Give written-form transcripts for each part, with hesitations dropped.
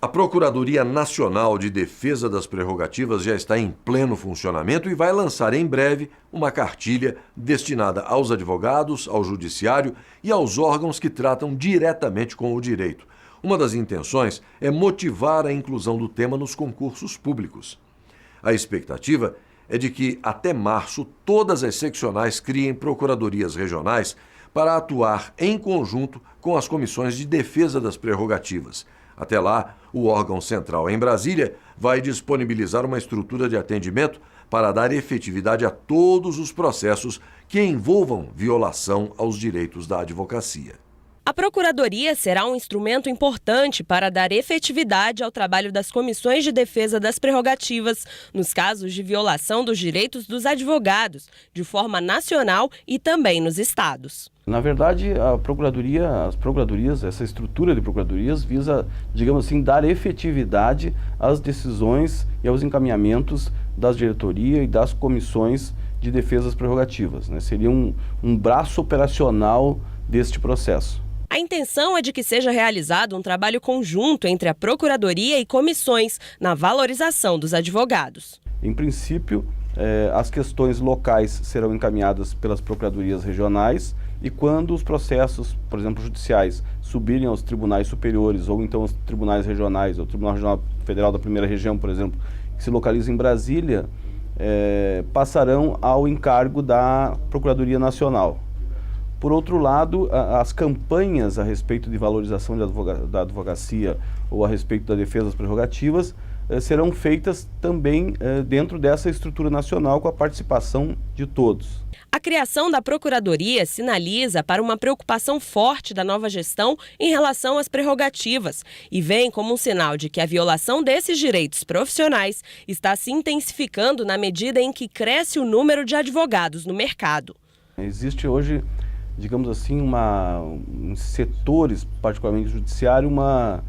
A Procuradoria Nacional de Defesa das Prerrogativas já está em pleno funcionamento e vai lançar em breve uma cartilha destinada aos advogados, ao judiciário e aos órgãos que tratam diretamente com o direito. Uma das intenções é motivar a inclusão do tema nos concursos públicos. A expectativa é de que, até março, todas as seccionais criem procuradorias regionais para atuar em conjunto com as comissões de defesa das prerrogativas. Até lá, o órgão central em Brasília vai disponibilizar uma estrutura de atendimento para dar efetividade a todos os processos que envolvam violação aos direitos da advocacia. A Procuradoria será um instrumento importante para dar efetividade ao trabalho das comissões de defesa das prerrogativas nos casos de violação dos direitos dos advogados, de forma nacional e também nos estados. Na verdade, as procuradorias, essa estrutura de procuradorias visa, digamos assim, dar efetividade às decisões e aos encaminhamentos das diretorias e das comissões de defesa das prerrogativas, né? Seria um braço operacional deste processo. A intenção é de que seja realizado um trabalho conjunto entre a Procuradoria e comissões na valorização dos advogados. Em princípio, as questões locais serão encaminhadas pelas procuradorias regionais e quando os processos, por exemplo, judiciais, subirem aos tribunais superiores ou então aos tribunais regionais, o Tribunal Regional Federal da Primeira Região, por exemplo, que se localiza em Brasília, passarão ao encargo da Procuradoria Nacional. Por outro lado, as campanhas a respeito de valorização da advocacia ou a respeito da defesa das prerrogativas serão feitas também dentro dessa estrutura nacional com a participação de todos. A criação da Procuradoria sinaliza para uma preocupação forte da nova gestão em relação às prerrogativas e vem como um sinal de que a violação desses direitos profissionais está se intensificando na medida em que cresce o número de advogados no mercado. Existe hoje, digamos assim, em setores, particularmente judiciário, uma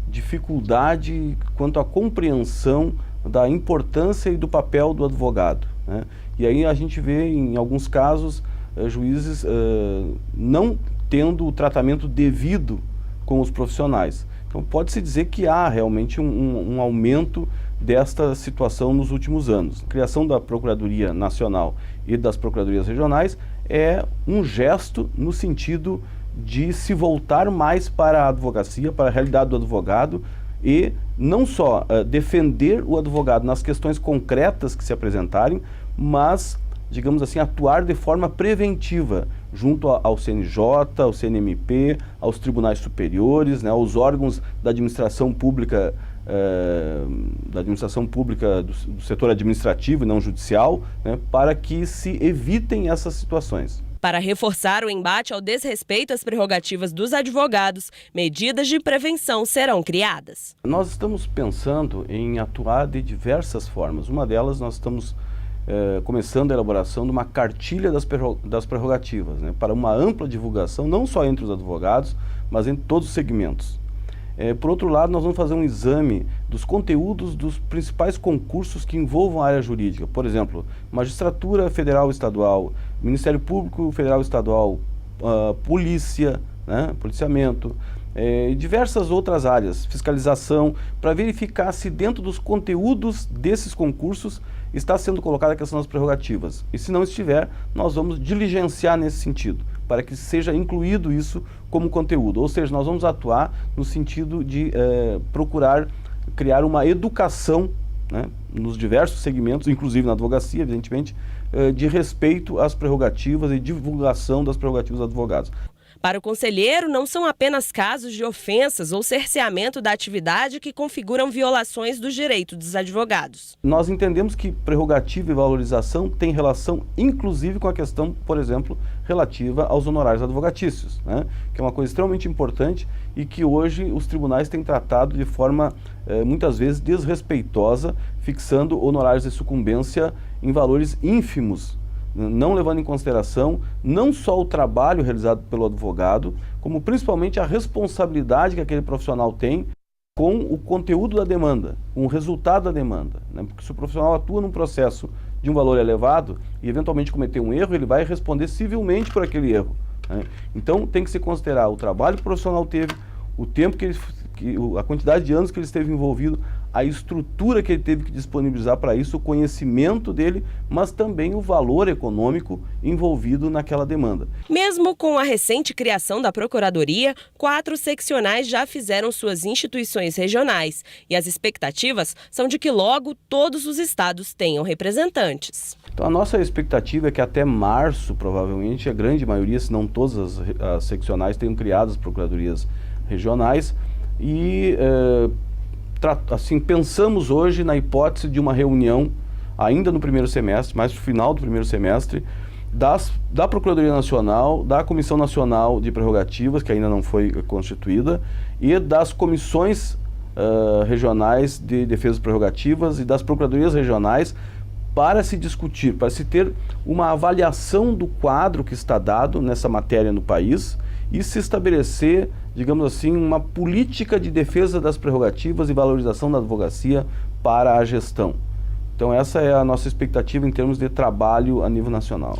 dificuldade quanto à compreensão da importância e do papel do advogado, né? E aí a gente vê, em alguns casos, juízes não tendo o tratamento devido com os profissionais. Então pode-se dizer que há realmente um aumento desta situação nos últimos anos. A criação da Procuradoria Nacional e das Procuradorias Regionais é um gesto no sentido de se voltar mais para a advocacia, para a realidade do advogado e não só defender o advogado nas questões concretas que se apresentarem, mas, digamos assim, atuar de forma preventiva junto ao CNJ, ao CNMP, aos tribunais superiores, né, aos órgãos da administração pública, do setor administrativo e não judicial, né, para que se evitem essas situações. Para reforçar o embate ao desrespeito às prerrogativas dos advogados, medidas de prevenção serão criadas. Nós estamos pensando em atuar de diversas formas. Uma delas, nós estamos começando a elaboração de uma cartilha das prerrogativas, né, para uma ampla divulgação, não só entre os advogados, mas em todos os segmentos. Por outro lado, nós vamos fazer um exame dos conteúdos dos principais concursos que envolvam a área jurídica. Por exemplo, Magistratura Federal e Estadual, Ministério Público Federal e Estadual, Polícia, né, policiamento, diversas outras áreas, fiscalização, para verificar se dentro dos conteúdos desses concursos está sendo colocada a questão das prerrogativas. E se não estiver, nós vamos diligenciar nesse sentido, para que seja incluído isso como conteúdo. Ou seja, nós vamos atuar no sentido de procurar criar uma educação, né, nos diversos segmentos, inclusive na advocacia, evidentemente, de respeito às prerrogativas e divulgação das prerrogativas dos advogados. Para o conselheiro, não são apenas casos de ofensas ou cerceamento da atividade que configuram violações dos direitos dos advogados. Nós entendemos que prerrogativa e valorização têm relação, inclusive, com a questão, por exemplo, relativa aos honorários advogatícios, né? Que é uma coisa extremamente importante e que hoje os tribunais têm tratado de forma, muitas vezes, desrespeitosa, fixando honorários de sucumbência em valores ínfimos, não levando em consideração não só o trabalho realizado pelo advogado, como principalmente a responsabilidade que aquele profissional tem com o conteúdo da demanda, com o resultado da demanda, né? Porque se o profissional atua num processo de um valor elevado e eventualmente cometer um erro, ele vai responder civilmente por aquele erro, né? Então tem que se considerar o trabalho que o profissional teve, o tempo que a quantidade de anos que ele esteve envolvido, a estrutura que ele teve que disponibilizar para isso, o conhecimento dele, mas também o valor econômico envolvido naquela demanda. Mesmo com a recente criação da Procuradoria, 4 seccionais já fizeram suas instituições regionais e as expectativas são de que logo todos os estados tenham representantes. Então a nossa expectativa é que até março, provavelmente, a grande maioria, se não todas as seccionais, tenham criado as procuradorias regionais e assim, pensamos hoje na hipótese de uma reunião ainda no primeiro semestre, mais no final do primeiro semestre, da Procuradoria Nacional, da Comissão Nacional de Prerrogativas, que ainda não foi constituída, e das comissões regionais de defesa das prerrogativas e das procuradorias regionais, para se discutir, para se ter uma avaliação do quadro que está dado nessa matéria no país e se estabelecer, digamos assim, uma política de defesa das prerrogativas e valorização da advocacia para a gestão. Então essa é a nossa expectativa em termos de trabalho a nível nacional.